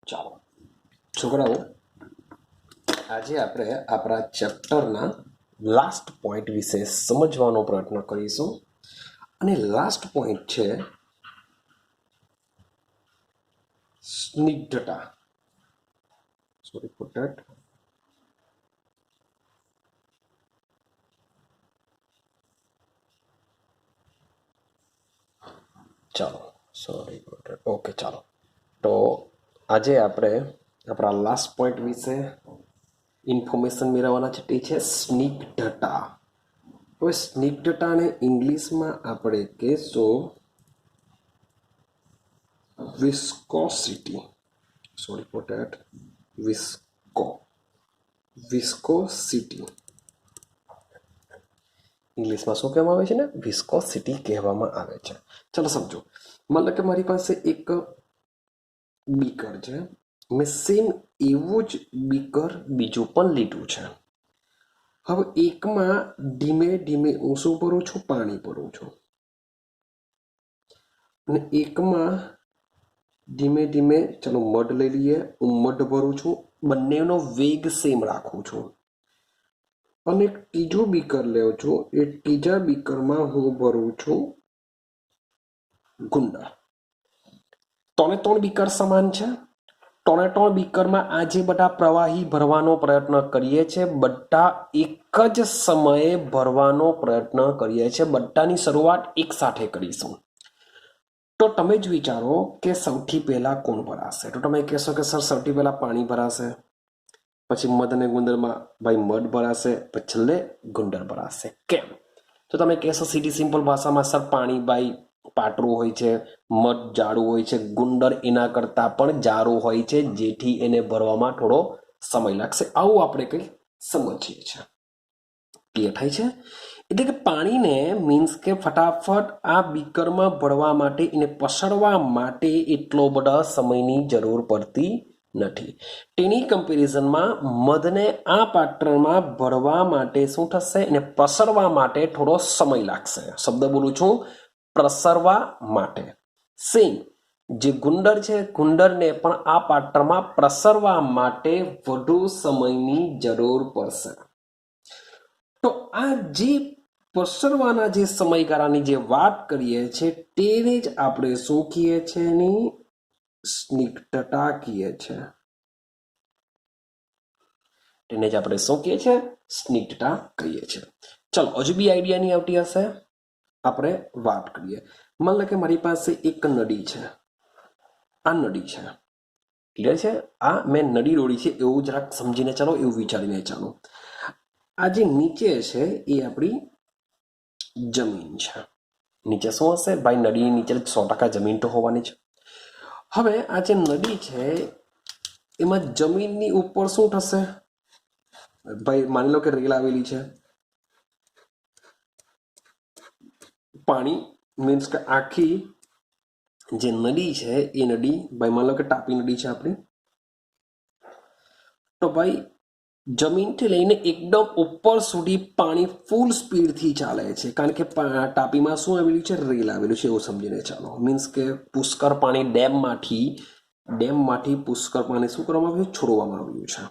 ચાલો છોકરાઓ, આજે આપણે આપણા ચેપ્ટરના લાસ્ટ પોઈન્ટ વિશે સમજવાનો પ્રયત્ન કરીશું. અને લાસ્ટ પોઈન્ટ છે સ્નિગ્ધતા. Sorry for that. ચાલો, સોરી ફોર ધેટ. ઓકે, ચાલો. તો આજે આપણે આપણા લાસ્ટ પોઈન્ટ વિશે ઇન્ફોર્મેશન મેળવવાના છે. તે છે સ્નિગ્ધતા. હવે સ્નિગ્ધતાને ઇંગ્લિશમાં આપણે કહેશું viscosity. Sorry for that. Viscosity. ઇંગ્લિશમાં શું કહેવામાં આવે છે ને? વિસ્કોસિટી કહેવામાં આવે છે. ચલો સમજો. મતલબ કે મારી પાસે એક બીકર છે. મેં સેમ એવું જ બીકર બીજું પણ લીધું છે. હવે એકમાં ધીમે ધીમે હું શું ભરું છું? પાણી ભરું છું. અને એકમાં ધીમે ધીમે, ચલો મધ લઈ લઈએ, હું મધ ભરું છું. બંનેનો વેગ સેમ રાખું છું. અને એક ત્રીજું બીકર લેવું છું. એ ત્રીજા બીકરમાં હું ભરું છું ગુંડા. ત્રણ બીકર સમાન છે. ત્રણ બીકરમાં આ જે બધા પ્રવાહી ભરવાનો પ્રયત્ન કરીએ છીએ, બધા એક જ સમયે ભરવાનો પ્રયત્ન કરીએ છીએ. બધાની શરૂઆત એક સાથે કરીશું. તો તમે જ વિચારો કે સૌથી પહેલા કોણ ભરાશે? તો તમે કહેશો કે સર સૌથી પહેલા પાણી ભરાશે, પછી મધ અને ગુંદરમાં ભાઈ મધ ભરાશે, પછી છેલ્લે ગુંદર ભરાશે. કેમ? તો તમે કહેશો સીધી સિમ્પલ ભાષામાં, સર પાણી ભાઈ પાતળું હોય છે, મધ જાડું હોય છે, ગુંદર એના કરતાં પણ જાડું હોય છે, જેથી એને ભરવામાં થોડો સમય લાગશે. આવું આપણે કંઈ સમજીએ છીએ. ક્લિયર થાય છે? એટલે કે પાણીને મીન્સ કે ફટાફટ આ બીકરમાં ભરવા માટે, એને પસરવા માટે એટલો બધા સમયની જરૂર પડતી નથી. તેની કમ્પેરિઝનમાં મધને આ પાત્રમાં ભરવા માટે શું થશે? એને પ્રસરવા માટે થોડો સમય લાગશે. શબ્દ બોલું છું, પ્રસરવા માટે. સેમ જે ગુંદર છે, ગુંદરને પણ આ પાત્રમાં પ્રસરવા માટે વધુ સમયની જરૂર પડશે. તો આ જે પ્રસરવાના જે સમયગાળાની જે વાત કરીએ છીએ, તેને જ આપણે શું કહીએ છીએ? એની સ્નિગ્ધતા કહીએ છીએ. તેને જ આપણે શું કહીએ છીએ? સ્નિગ્ધતા કહીએ છીએ. ચલો, હજુ બી આઈડિયા નહીં આવતી હશે, આપણે વાત કરીએ. માન લો કે મારી પાસે એક નદી છે. આ નદી છે. ક્લિયર છે? આ મેં નદી દોડી છે એવું જરાક સમજીને ચાલો, એવું વિચારીને ચાલો. આ જે નીચે છે એ આપણી જમીન છે. નીચે શું હશે ભાઈ? નદીની નીચે 100% જમીન તો હોવાની છે. હવે આ જે નદી છે એમાં જમીનની ઉપર શું થશે ભાઈ? માની લો કે રેલ આવેલી છે. પાણી મીન્સ કે આખી જે નદી છે એ નદી ભાઈ, માની લો કે તાપી નદી છે આપણી. તો ભાઈ જમીનથી લઈને એકદમ ઉપર સુધી પાણી ફૂલ સ્પીડથી ચાલે છે, કારણ કે તાપીમાં શું આવેલું છે? રેલ આવેલું છે. એવું સમજીને ચાલો. મીન્સ કે પુષ્કળ પાણી ડેમમાંથી પુષ્કળ પાણી શું કરવામાં આવ્યું? છોડવામાં આવ્યું છે.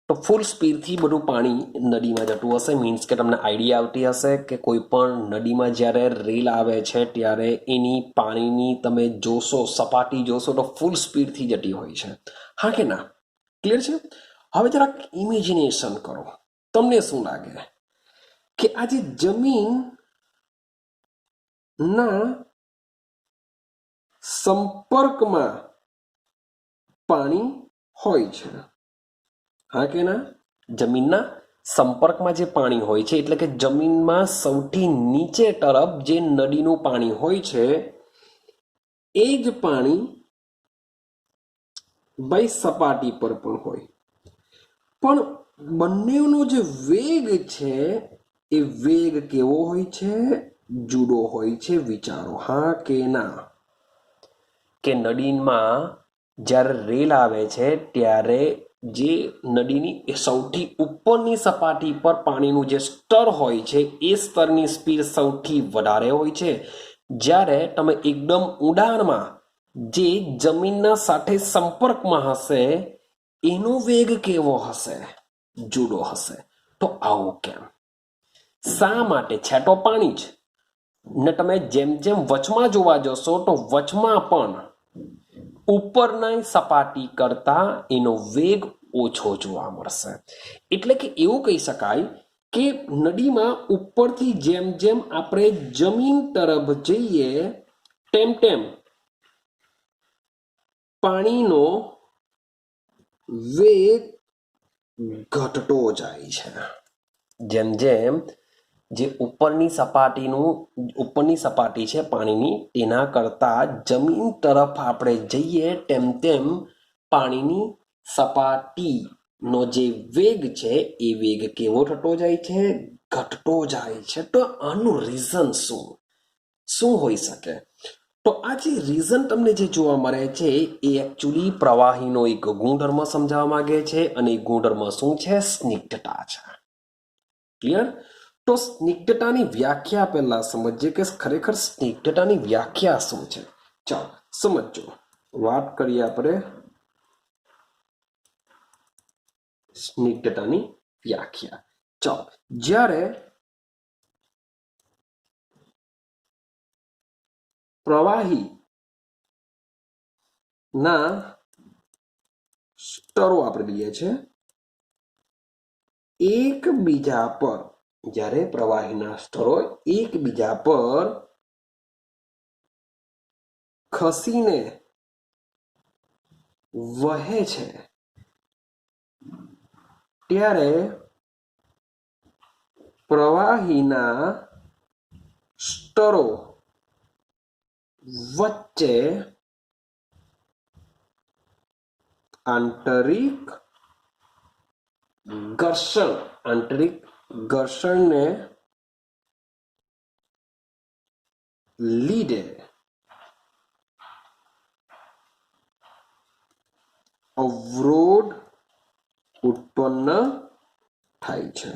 તો ફૂલ સ્પીડથી બધું પાણી નદીમાં જતું હશે. મીન્સ કે તમને આઈડિયા આવતી હશે કે કોઈ પણ નદીમાં જ્યારે રેલ આવે છે ત્યારે એની પાણીની તમે જોશો, સપાટી જોશો તો ફૂલ સ્પીડથી જતી હોય છે. હા કે ના? ક્લિયર છે? હવે જરાક ઇમેજિનેશન કરો. તમને શું લાગે કે આ જે જમીનના સંપર્કમાં પાણી હોય છે? હા કે ના? જમીનના સંપર્કમાં જે પાણી હોય છે, એટલે કે જમીનમાં સૌથી નીચે તરફ જે નદીનું પાણી હોય છે, એ જ પાણી ભાઈ સપાટી પર પણ હોય. પણ બંનેનો જે વેગ છે એ વેગ કેવો હોય છે? જુદો હોય છે. વિચારો, હા કે ના? કે નદીમાં જ્યારે રેલ આવે છે ત્યારે જે નદીની સૌથી ઉપરની સપાટી પર પાણીનું જે સ્તર હોય છે એ સ્તરની સ્પીડ સૌથી વધારે હોય છે. જ્યારે તમે એકદમ ઊંડાણમાં જે જમીનના સાથે સંપર્કમાં હશે એનો વેગ કેવો હશે? જુદો હશે. તો આવું કેમ? શા માટે? છે તો પાણી જ ને તમે જેમ જેમ વચમાં જોવા જશો તો વચમાં પણ ઉપરની સપાટી કરતા એનો વેગ ઓછો જોવા મળશે. એટલે કે એવું કહી શકાય કે નદીમાં ઉપરથી જેમ જેમ આપણે જમીન તરફ જઈએ તેમ તેમ પાણીનો વેગ ઘટતો જાય છે. જેમ જેમ જે ઉપરની સપાટી છે પાણીની તેના કરતા જમીન તરફ આપણે જઈએ તેમ તેમ પાણીની સપાટીનો જે વેગ છે એ વેગ કેવો થતો જાય છે? ઘટતો જાય છે. તો આનું રીઝન શું હોઈ શકે? તો આ જે રીઝન તમને જે જોવા મળે છે એ એકચ્યુઅલી પ્રવાહીનો એક ગુણધર્મ સમજાવવા માંગે છે અને એ ગુણધર્મ શું છે? સ્નિગ્ધતા છે. ક્લિયર? તો સ્નિગ્ધતાની વ્યાખ્યા પહેલા સમજીએ કે ખરેખર સ્નિગ્ધતાની વ્યાખ્યા શું છે. ચાલો સમજો. વાત કરીએ આપણે સ્નિગ્ધતાની વ્યાખ્યા. ચાલો, જ્યારે પ્રવાહી ના સ્તરો આપણે લઈએ છીએ એકબીજા પર, જ્યારે પ્રવાહીના સ્તરો એકબીજા પર ખસીને વહે છે ત્યારે પ્રવાહીના સ્તરો વચ્ચે આંતરિક ઘર્ષણને લીધે અવરોધ ઉત્પન્ન થાય છે.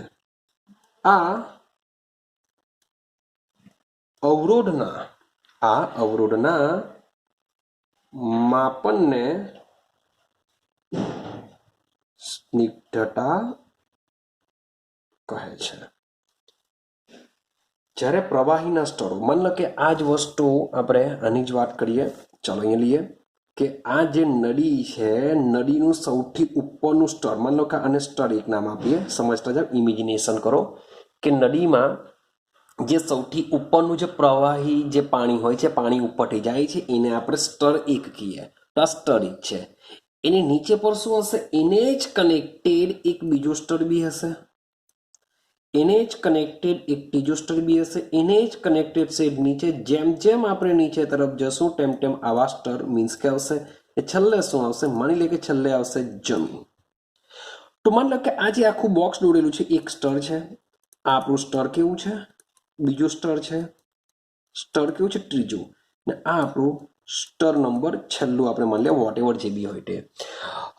આ અવરોધના માપનને સ્નિગ્ધતા કહે છે. જ્યારે પ્રવાહીના સ્તરો, માની લો કે આ જ વસ્તુ આપણે આની જ વાત કરીએ. ચાલો અહીંયા લઈએ કે આ જે નદી છે, નદીનું સૌથી ઉપરનું સ્તર, માની લો કે આને સ્તર એક નામ આપીએ. સમજતા જાવ, ઇમેજિનેશન કરો કે નદીમાં જે સૌથી ઉપરનું જે પ્રવાહી જે પાણી હોય છે, પાણી ઉપરથી જાય છે, એને આપણે સ્તર એક કહીએ. તો આ સ્તર એક છે. એની નીચે પર શું હશે? એને જ કનેક્ટેડ એક બીજો સ્તર બી હશે. એને જ કનેક્ટેડ એક ત્રીજો સ્તર બી હશે. એને જ કનેક્ટેડ છે નીચે. જેમ જેમ આપણે નીચે તરફ જશું તેમ તેમ આવા સ્તર મીન્સ કે આવશે. એ છેલ્લે શું આવશે? માની લે કે છેલ્લે આવશે જમીન. તો માની લો કે આ જે આખું બોક્સ દોરેલું છે એક સ્તર છે. આ આપણું સ્તર કેવું છે? બીજું સ્તર છે. સ્તર કેવું છે? ત્રીજું. ને આ આપણું સ્તર નંબર છેલ્લું આપણે માની લે વોટ એવર જે બી હોય તે.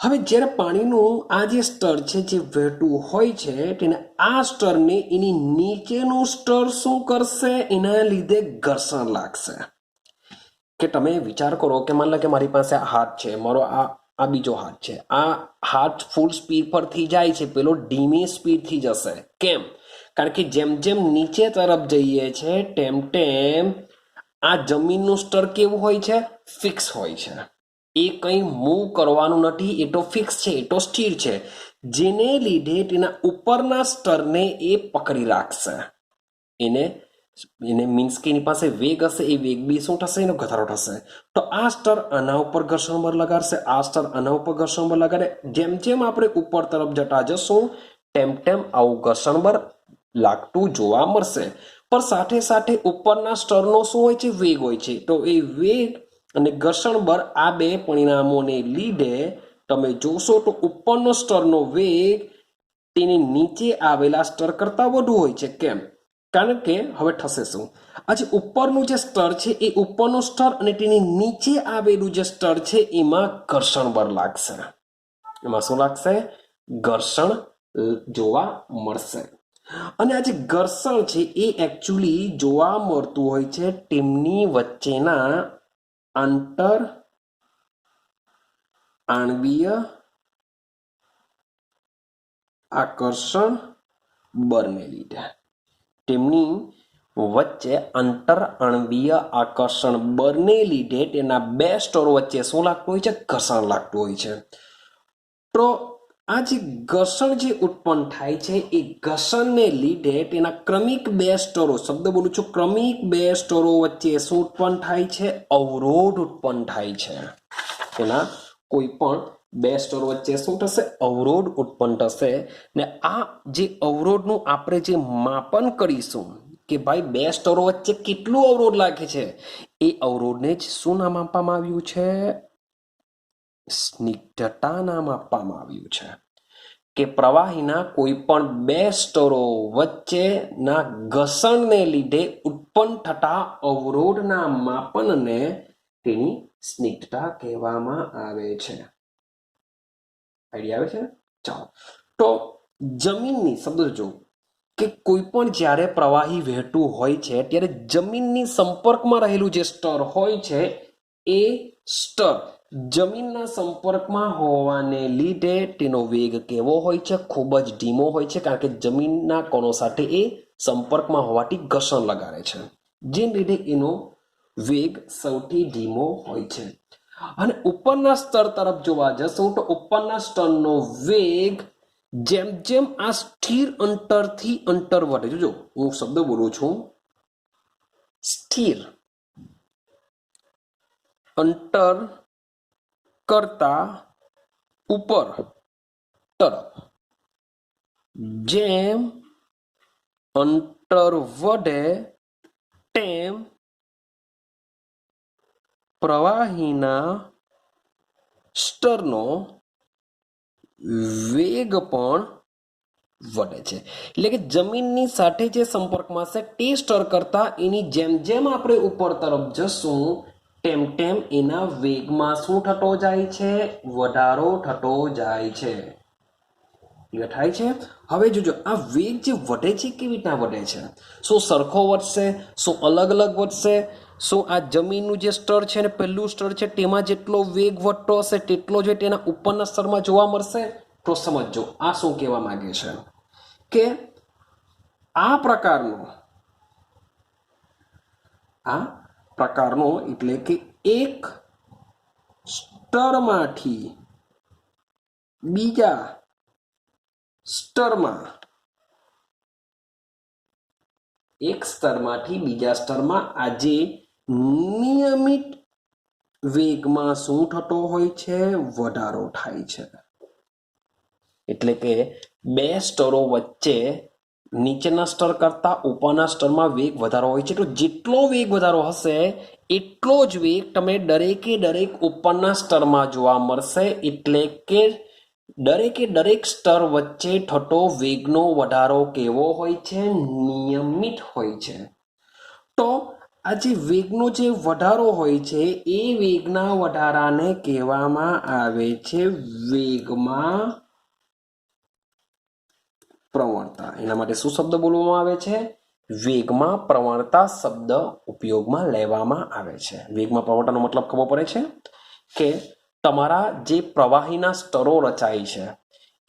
હવે જ્યારે પાણીનું આ જે સ્તર છે જે વહેતું હોય છે તેને આ સ્તરને એની નીચેનું સ્તર શું કરશે? એના લીધે ઘર્ષણ લાગશે. કે તમે વિચાર કરો કે માની લો કે મારી પાસે હાથ છે, મારો આ બીજો હાથ છે. આ હાથ ફૂલ સ્પીડ પરથી જાય છે, પેલો ધીમી સ્પીડથી જશે. કેમ? કારણ કે જેમ જેમ નીચે તરફ જઈએ છે તેમ તેમ આ જમીનનું સ્તર કેવું હોય છે? ફિક્સ હોય છે. એ કંઈ મૂવ કરવાનું નથી. એ તો ફિક્સ છે, એ તો સ્થિર છે. જેને લીધે તેના ઉપરના સ્તરને એ પકડી રાખશે. એને મીન્સ કે એની પાસે વેગ હશે. એ વેગ બી શું થશે? એનો ઘટાડો થશે. તો આ સ્તર આના ઉપર ઘર્ષણ બળ લગાડશે, આ સ્તર આના ઉપર ઘર્ષણ બળ લગાડે. જેમ જેમ આપણે ઉપર તરફ જતા જશું તેમ તેમ આવું ઘર્ષણ બળ લાગતું જોવા મળશે. પણ સાથે સાથે ઉપરના સ્તરનો શું હોય છે? વેગ હોય છે. તો એ વેગ અને ઘર્ષણ બળ આ બે પરિણામોને લીધે તમે જોશો તો ઉપરનો સ્તરનો વેગ તેની નીચે આવેલા સ્તર કરતાં વધુ હોય છે. કેમ? કારણ કે હવે થશે શું? આજે ઉપરનું જે સ્તર છે એ ઉપરનું સ્તર અને તેની નીચે આવેલું જે સ્તર છે એમાં ઘર્ષણ બળ લાગશે. એમાં શું લાગશે? ઘર્ષણ જોવા મળશે. અને આ જે ઘર્ષણ છે એ એકચ્યુઅલી જોવા મળતું હોય છે તેમની વચ્ચેના આંતર આણવીય આકર્ષણ બળને લીધે તેમની વચ્ચે આંતર આણવીય આકર્ષણ બળને લીધે તેના બે સ્તરો વચ્ચે શું લાગતું હોય છે? ઘર્ષણ લાગતું હોય છે. તો આ જે ઘર્ષણ જે ઉત્પન્ન થાય છે એ ઘર્ષણને લીધે તેના ક્રમિક બે સ્તરો, શબ્દ બોલું છું, ક્રમિક બે સ્તરો વચ્ચે શું ઉત્પન્ન થાય છે? અવરોધ ઉત્પન્ન થાય છે. તેના કોઈ પણ બે સ્તરો વચ્ચે શું થશે? અવરોધ ઉત્પન્ન થશે. ને આ જે અવરોધનું આપણે જે માપન કરીશું કે ભાઈ બે સ્તરો વચ્ચે કેટલું અવરોધ લાગે છે, એ અવરોધને જ શું નામ આપવામાં આવ્યું છે? સ્નિગ્ધતા નામ આપવામાં આવ્યું છે. કે પ્રવાહીના કોઈ પણ બે સ્તરો વચ્ચેના ઘર્ષણને લીધે ઉત્પન્ન થતા અવરોધના માપનને તેની સ્નિગ્ધતા કહેવામાં આવે છે. આઈડિયા આવે છે? ચાલો, તો જમીનની શબ્દ જો કે કોઈ પણ જ્યારે પ્રવાહી વહેતું હોય છે ત્યારે જમીનની સંપર્કમાં રહેલું જે સ્તર હોય છે એ સ્તર જમીનના સંપર્કમાં હોવાને લીધે તેનો વેગ કેવો હોય છે? ખૂબ જ ધીમો હોય છે, કારણ કે જમીનના કણો સાથે એ સંપર્કમાં હોવાથી ઘર્ષણ લગાડે છે, જેને લીધે એનો વેગ સૌથી ધીમો હોય છે. અને ઉપરના સ્તર તરફ જોવા જશું તો ઉપરના સ્તરનો વેગ જેમ જેમ આ સ્થિર અંતરથી અંતર વધે, જોજો હું શબ્દ બોલું છું, સ્થિર અંતર કરતા ઉપર તરફ જેમ અંતર વધે તેમ પ્રવાહીના સ્તરનો વેગ પણ વધે છે. એટલે કે જમીનની સાથે જે સંપર્કમાં છે તે સ્તર કરતા એની જેમ જેમ આપણે ઉપર તરફ જશું તેમ તેમ એના વેગમાં શું થતો જાય છે? વધારો થતો જાય છે. થાય છે. હવે જોજો આ વેગ જે વધે છે કેવી રીતના વધે છે? શું સરખો વધશે? શું અલગ અલગ વધશે? શું આ જમીનનું જે સ્તર છે ને પહેલું સ્તર છે તેમાં જેટલો વેગ વધતો હશે તેટલો જ તેના ઉપરના સ્તરમાં જોવા મળશે? તો સમજો આ શું કહેવા માંગે છે કે આ પ્રકારનો એટલે કે એક સ્તરમાંથી બીજા સ્તરમાં, એક સ્તરમાંથી બીજા સ્તરમાં આજે નિયમિત વેગમાં શું થતો હોય છે? વધારો થાય છે. એટલે કે બે સ્તરો વચ્ચે નીચેના સ્તર કરતા ઉપરના સ્તરમાં વેગ વધારો હોય છે. તો જેટલો વેગ વધારો હશે એટલો જ વેગ તમે દરેકે દરેક ઉપરના સ્તરમાં જોવા મળશે. એટલે કે દરેકે દરેક સ્તર વચ્ચે થતો વેગનો વધારો કેવો હોય છે? નિયમિત હોય છે. તો આ જે વેગનો જે વધારો હોય છે એ વેગના વધારાને કહેવામાં આવે છે વેગમાં પ્રવણતા. એના માટે શું શબ્દ બોલવામાં આવે છે? વેગમાં પ્રવણતા શબ્દ ઉપયોગમાં લેવામાં આવે છે. વેગમાં પ્રવણતાનો મતલબ ખબર પડે છે કે તમારા જે પ્રવાહીના સ્તરો રચાય છે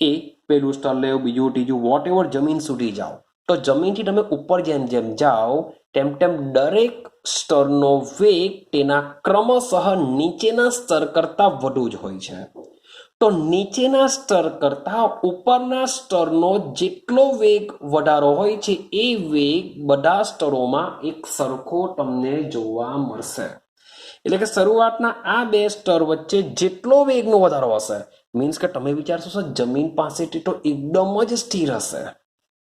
એ પેલું સ્તર લેવું, બીજું, ત્રીજું, વોટ એવર જમીન સુધી જાઓ, તો જમીનથી તમે ઉપર જેમ જેમ જાઓ તેમ તેમ દરેક સ્તરનો વેગ તેના ક્રમશઃ નીચેના સ્તર કરતા વધુ જ હોય છે. તો નીચેના સ્તર કરતા ઉપરના સ્તરનો જેટલો વેગ વધારો હોય છે એ વેગ બધા સ્તરોમાં એક સરખો તમને જોવા મળશે. એટલે કે શરૂઆતના આ બે સ્તર વચ્ચે જેટલો વેગનો વધારો હશે, મીન્સ કે તમે વિચારશો સર જમીન પાસેથી તો એકદમ જ સ્થિર હશે,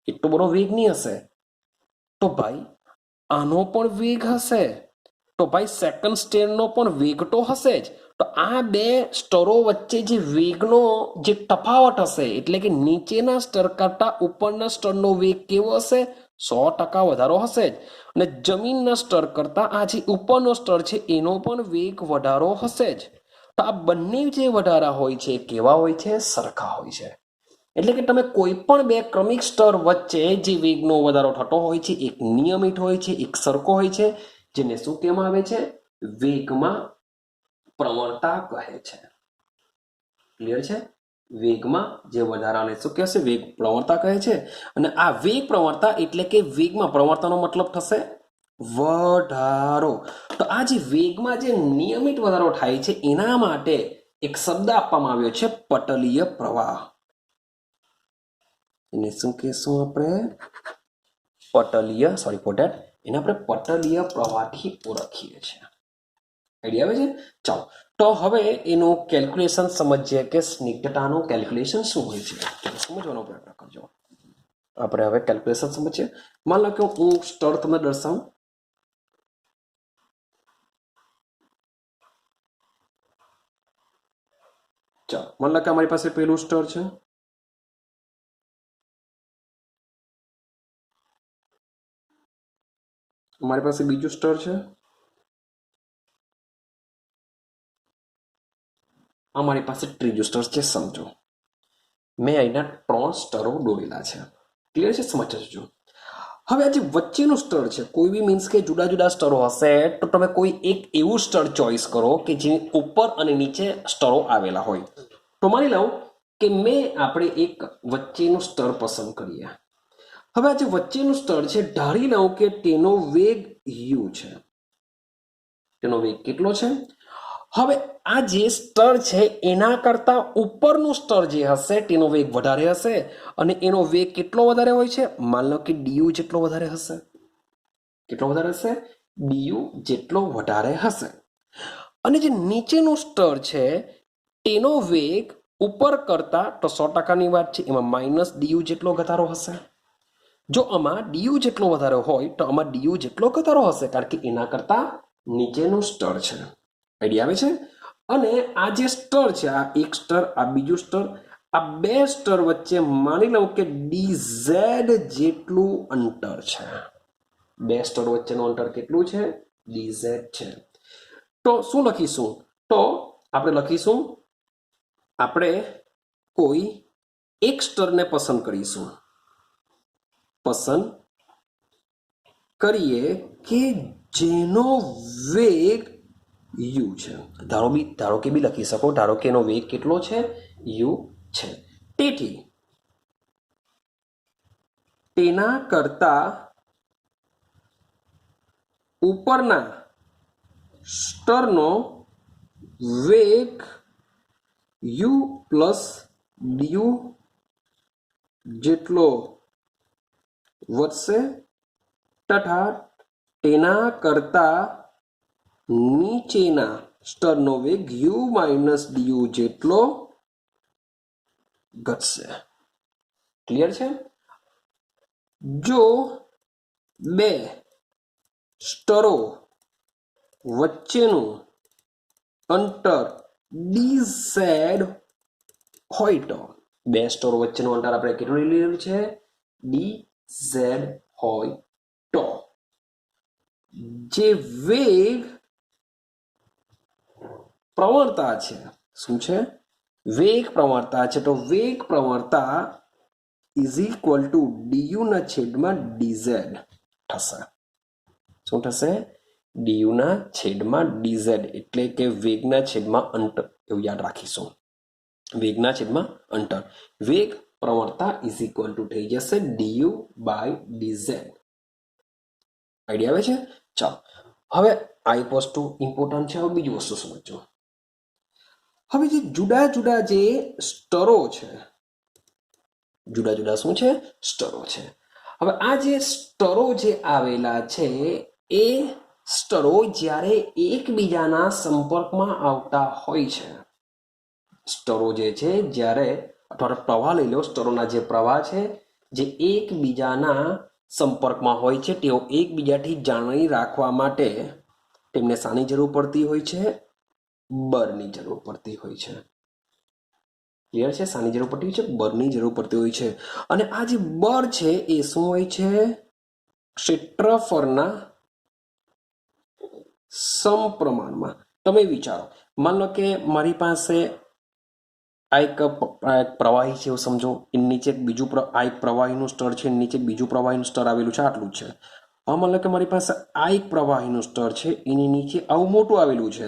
એટલો બધો વેગ નહીં હશે, તો ભાઈ આનો પણ વેગ હશે, તો ભાઈ સેકન્ડ સ્ટેરનો પણ વેગ તો હશે જ. તો આ બે સ્તરો વચ્ચે જે વેગનો જે તફાવત હશે એટલે કે નીચેના સ્તર કરતા ઉપરના સ્તરનો વેગ કેવો હશે? 100% વધારો હશે જ. અને જમીનના સ્તર કરતા આ જે ઉપરનો સ્તર છે એનો પણ વેગ વધારો હશે જ. તો આ બંને જે વધારા હોય છે કેવા હોય છે? સરખા હોય છે. એટલે કે તમે કોઈ પણ બે ક્રમિક સ્તર વચ્ચે જે વેગનો વધારો થતો હોય છે એક નિયમિત હોય છે, એક સરખો હોય છે, જેને શું કહેવામાં આવે છે? વેગમાં પ્રવણતા કહે છે. ક્લિયર છે? વેગમાં જે વધારાને શું કહેશે? વેગ પ્રવણતા કહે છે. અને આ વેગ પ્રવણતા એટલે કે વેગમાં પ્રવણતાનો મતલબ થશે વધારો. તો આ જે વેગમાં જે નિયમિત વધારો થાય છે એના માટે એક શબ્દ આપવામાં આવ્યો છે પટલીય પ્રવાહ. એને શું કહેશું આપણે? પટલીય, સોરી ફોર ધેટ, એને આપણે પટલીય પ્રવાહથી ઓળખીએ છીએ. આઈડિયા આવે છે? ચાલો, તો હવે એનું કેલ્ક્યુલેશન સમજીએ કે સ્નિગ્ધતાનું કેલ્ક્યુલેશન શું હોય છે. સમજવાનો પ્રયત્ન કરજો. આપણે હવે કેલ્ક્યુલેશન સમજીએ. માન લો કે હું સ્તર તમને દર્શાવું. ચાલો, માન લો કે અમારી પાસે પહેલું સ્તર છે. અમારી પાસે બીજું સ્તર છે. અમારી પાસે ત્રીજું સ્તર છે. સમજો, મેં અહીંના 3 સ્તરો દોરેલા છે. ક્લિયર છે? સમજજો છો. હવે આ જે વચ્ચેનું સ્તર છે, કોઈ બી મીન્સ કે જુદા જુદા સ્તરો હશે, તો તમે કોઈ એક એવું સ્તર ચોઈસ કરો કે જે ઉપર અને નીચે સ્તરો આવેલા હોય. તો માની લઉં કે મેં આપણે એક વચ્ચેનું સ્તર પસંદ કરીએ. હવે આ જે વચ્ચેનું સ્તર છે, ધારી લઉં કે તેનો વેગ u છે. તેનો વેગ કેટલો છે? હવે આ જે સ્તર છે એના કરતા ઉપરનું સ્તર જે હશે તેનો વેગ વધારે હશે. અને એનો વેગ કેટલો વધારે હોય છે? માન લો કે du જેટલો વધારે હશે. કેટલો વધારે હશે? du જેટલો વધારે હશે. અને જે નીચેનું સ્તર છે તેનો વેગ ઉપર કરતા, તો 100%ની વાત છે, એમાં માઇનસ du જેટલો ઘટાડો હશે. જો આમાં du જેટલો વધારે હોય તો આમાં du જેટલો ઘટાડો હશે, કારણ કે એના કરતા નીચેનું સ્તર છે. આઈડિયા આવે છે? અને આ જે સ્તર છે, આ એક સ્તર, આ બીજું સ્તર, આ બે સ્તર વચ્ચે માની લઉં કે dz જેટલું અંતર છે. બે સ્તર વચ્ચેનું અંતર કેટલું છે? dz છે. તો શું લખીશું? તો આપણે લખીશું, આપણે કોઈ એક સ્તરને પસંદ કરીશું. પસંદ કરીએ કે જેનો વેગ u છે. ધારો કે બી લખી શકો. ધારો કે એનો વેગ કેટલો છે? u છે. તેથી તેના કરતા ઉપરના સ્તરનો વેગ u પ્લસ du જેટલો વધશે, તથા તેના કરતા નીચેના સ્તરનો વેગ u માઇનસ du જેટલો ઘટશે. ક્લિયર છે? જો બે સ્તરો વચ્ચેનું અંતર dz હોય તો, બે સ્તરો વચ્ચેનું અંતર આપણે કેટલું લીધેલું છે? dz હોય તો જે વેગ પ્રવણતા છે, શું છે? વેગ પ્રવણતા છે. તો વેગ પ્રવણતા ઇઝ ઇક્વલ ટુ du ના છેદમાં dz થશે. શું થશે? du ના છેદમાં dz, એટલે કે વેગના છેદમાં અંતર, એવું યાદ રાખીશું. વેગના છેદમાં અંતર. વેગ પ્રવણતા ઇઝ ઇક્વલ ટુ થઈ જશે du બાય dz. આઈડિયા આવે છે? ચાલો, હવે આ એક વસ્તુ ઇમ્પોર્ટન્ટ છે. હવે બીજી વસ્તુ સમજો. હવે જે જુદા જુદા જે સ્તરો છે, જુદા જુદા શું છે? સ્તરો છે. હવે આ જે સ્તરો જે આવેલા છે એ સ્તરો જ્યારે એકબીજાના સંપર્કમાં આવતા હોય છે, સ્તરો જે છે જ્યારે, અથવા પ્રવાહ લઈ લો, સ્તરોના જે પ્રવાહ છે જે એકબીજાના સંપર્કમાં હોય છે, તેઓ એકબીજાથી જાળવી રાખવા માટે તેમને શાની જરૂર પડતી હોય છે? બળની જરૂર પડતી હોય છે. ક્લિયર છે? શાની જરૂર પડતી હોય છે? બળની જરૂર પડતી હોય છે. અને આ જે બળ છે એ શું હોય છે? ક્ષેત્રફળના સમપ્રમાણમાં. તમે વિચારો, માન લો કે મારી પાસે આ એક પ્રવાહી છે એવું સમજો. એની નીચે બીજું, આ એક પ્રવાહીનું સ્તર છે, નીચે બીજું પ્રવાહીનું સ્તર આવેલું છે, આટલું છે. હવે માન લો કે મારી પાસે આ એક પ્રવાહીનું સ્તર છે, એની નીચે આવું મોટું આવેલું છે.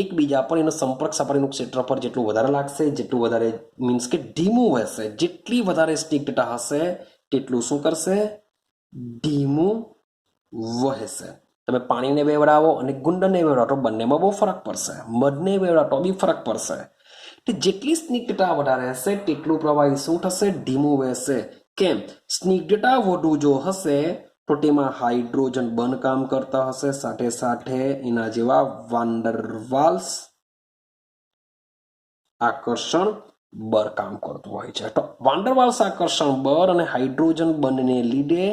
એકબીજા પર એનો સંપર્ક સાપરીનું ક્ષેત્રફળ જેટલું વધારે લાગશે, જેટલું વધારે મીન્સ કે ધીમું હશે, જેટલી વધારે સ્નિગ્ધતા હશે તેટલું શું કરશે? ધીમું વહેશે. તમે પાણીને વેવડાવો અને ગુંદરને વેવડાવો તો બંનેમાં બહુ ફરક પડશે. મધને વેવડાવો તો બી ફરક પડશે. જેટલી સ્નિગ્ધતા વધારે હશે તેટલું પ્રવાહી શું થશે? ધીમું વહેશે. કેમ? સ્નિગ્ધતા વધુ જો હશે તો તેમાં હાઇડ્રોજન બંધ કામ કરતા હશે, સાથે સાથે એના જેવા વાન્ડરવાલ્સ આકર્ષણ બળ કામ કરતું હોય છે. તો વાન્ડરવાલ્સ આકર્ષણ બળ અને હાઇડ્રોજન બંધને લીધે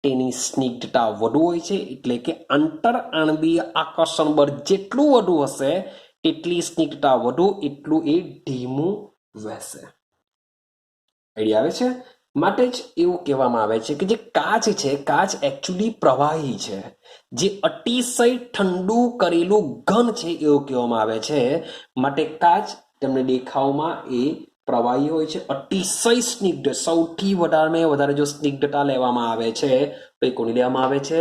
તેની સ્નિગ્ધતા વધુ હોય છે, એટલે કે આંતર આણ્વીય આકર્ષણ બળ જેટલું વધુ હશે એટલી સ્નિગ્ધતા વધુ, એટલું એ ધીમું વહેશે. આઈડિયા આવે છે? માટે જ એવું કહેવામાં આવે છે કે જે કાચ છે, કાચ એકચ્યુઅલી પ્રવાહી છે. જે અતિશય ઠંડુ કરેલું ઘન છે એવું કહેવામાં આવે છે. માટે કાચ તમને દેખાવમાં એ પ્રવાહી હોય છે, અતિશય સ્નિગ્ધ. સૌથી વધારે જો સ્નિગ્ધતા લેવામાં આવે છે તો એ કોની લેવામાં આવે છે?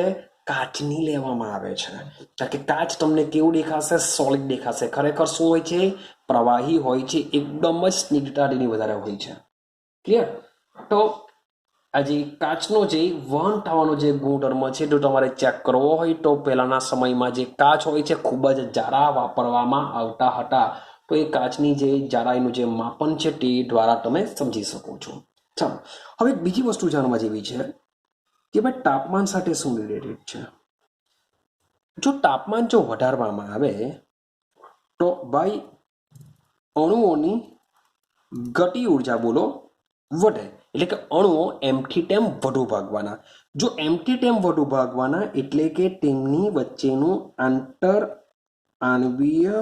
કાચની લેવામાં આવે છે. કારણ કે કાચ તમને કેવું દેખાશે? સોલિડ દેખાશે. ખરેખર શું હોય છે? પ્રવાહી હોય છે. એકદમ જ સ્નિગ્ધતા તેની વધારે હોય છે. ક્લિયર? તો આજે કાચનો જે વહન થવાનો જે ગુણધર્મ છે તો તમારે ચેક કરવો હોય તો પહેલાના સમયમાં જે કાચ હોય છે ખૂબ જ જાડા વાપરવામાં આવતા હતા. તો એ કાચની જે જાડાઈનું જે માપન છે તે દ્વારા તમે સમજી શકો છો. ચાલો, હવે બીજી વસ્તુ જાણવા જેવી છે કે ભાઈ તાપમાન સાથે શું રિલેટેડ છે. જો તાપમાન જો વધારવામાં આવે તો ભાઈ અણુઓની ગતિ ઉર્જા બોલો વધે, એટલે કે અણુઓ એમથી તેમ વધુ ભાગવાના. જો એમથી તેમ વધુ ભાગવાના એટલે કે તેમની વચ્ચેનું આંતર આણ્વીય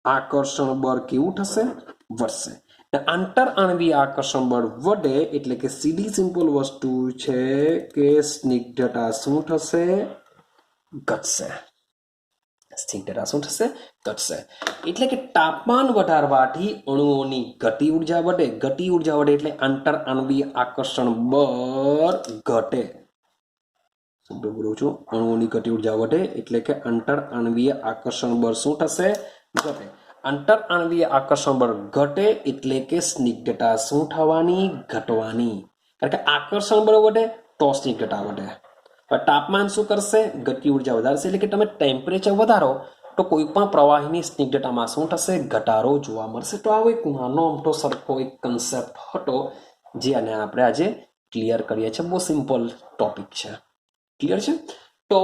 આકર્ષણ બળ કેવું થશે? વધશે. આંતર આણ્વીય આકર્ષણ બળ વધે એટલે કે સીધી સિમ્પલ વસ્તુ છે કે સ્નિગ્ધતા શું થશે? ઘટશે. સ્નિગ્ધતા શું થશે? ઘટશે. એટલે કે તાપમાન વધારવાથી અણુઓની ગતિ ઉર્જા વધે. ગતિ ઉર્જા વધે એટલે આંતર આણ્વીય આકર્ષણ બળ ઘટે. બોલું છું, અણુઓની ગતિ ઉર્જા વધે એટલે કે આંતર આણ્વીય આકર્ષણ બળ શું થશે? ઘટે. આંતર આણ્વીય આકર્ષણ બળ ઘટે એટલે કે સ્નિગ્ધતા શું થવાની? ઘટવાની. કારણ કે આકર્ષણ બળ વધે તો સ્નિગ્ધતા વધે. તાપમાન શું કરશે? ગતિ ઉર્જા વધારશે. એટલે કે તમે ટેમ્પરેચર વધારો તો કોઈ પણ પ્રવાહીની સ્નિગ્ધતામાં શું થશે? ઘટાડો જોવા મળશે. તો આવો એક નાનો અમથો સરખો એક કન્સેપ્ટ હતો જે આને આપણે આજે ક્લિયર કરીએ છીએ. બહુ સિમ્પલ ટોપિક છે. ક્લિયર છે? તો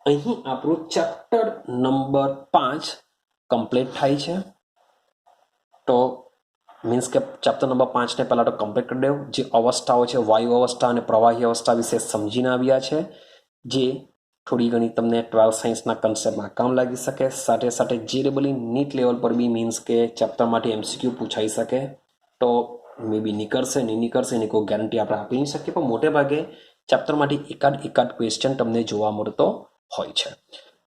અહીં આપણું ચેપ્ટર નંબર 5 કમ્પ્લીટ થાય છે. તો મીન્સ કે ચેપ્ટર નંબર 5ને પહેલાં તો કમ્પ્લીટ કરી દેવું. જે અવસ્થાઓ છે, વાયુ અવસ્થા અને પ્રવાહી અવસ્થા વિશે સમજીને આવ્યા છે, જે થોડી ઘણી તમને 12 સાયન્સના કન્સેપ્ટમાં કામ લાગી શકે. સાથે સાથે જીરેબલી નીટ લેવલ પર બી મીન્સ કે ચેપ્ટરમાંથી MCQ પૂછાઈ શકે. તો મે બી નીકળશે, નહીં નીકળશે એની કોઈ ગેરંટી આપણે આપી નહીં શકીએ, પણ મોટે ભાગે ચેપ્ટરમાંથી એકાદ ક્વેશ્ચન તમને જોવા મળતો હોય છે.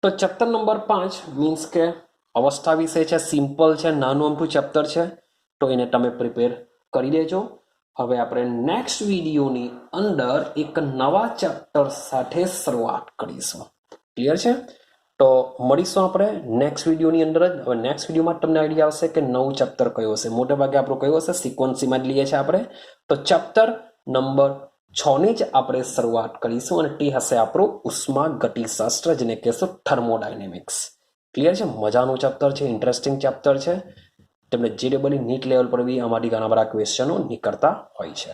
તો ચેપ્ટર નંબર 5 મીન્સ કે અવસ્થા વિશે છે, સિમ્પલ છે, નાનું અમથું ચેપ્ટર છે. તો એને તમે પ્રિપેર કરી દેજો. હવે આપણે નેક્સ્ટ વિડીયોની અંદર એક નવા ચેપ્ટર સાથે શરૂઆત કરીશું. ક્લિયર છે? તો મળીશું આપણે નેક્સ્ટ વિડીયોની અંદર જ. હવે નેક્સ્ટ વિડીયોમાં તમને આઈડિયા આવશે કે નવું ચેપ્ટર કયું હશે. મોટે ભાગે આપણું કયું હશે? સિક્વન્સીમાં જ લઈએ છીએ આપણે. તો ચેપ્ટર નંબર 6ની જ આપણે શરૂઆત કરીશું અને તે હશે આપણું ઉષ્માગતિશાસ્ત્ર, જેને કહેશું થર્મોડાયનેમિક્સ. ક્લિયર છે? મજાનું ચેપ્ટર છે, ઇન્ટરેસ્ટિંગ ચેપ્ટર છે. તમને જીરેબલી નીટ લેવલ પર બી આમાંથી ઘણા બધા ક્વેશ્ચનો નીકળતા હોય છે.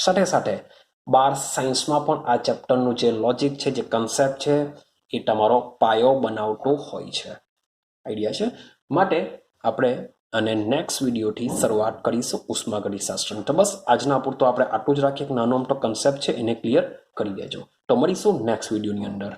સાથે સાથે 12 સાયન્સમાં પણ આ ચેપ્ટરનું જે લોજિક છે, જે કન્સેપ્ટ છે, એ તમારો પાયો બનાવતો હોય છે. આઈડિયા છે? માટે આપણે અને નેક્સ્ટ વિડીયોથી શરૂઆત કરીશું ઉષ્માગતિશાસ્ત્રની. તો બસ આજના પૂરતો આપણે આટલું જ રાખીએ. એક નાનો મોટો કન્સેપ્ટ છે એને ક્લિયર કરી દેજો. તો મળીશું નેક્સ્ટ વિડીયોની અંદર.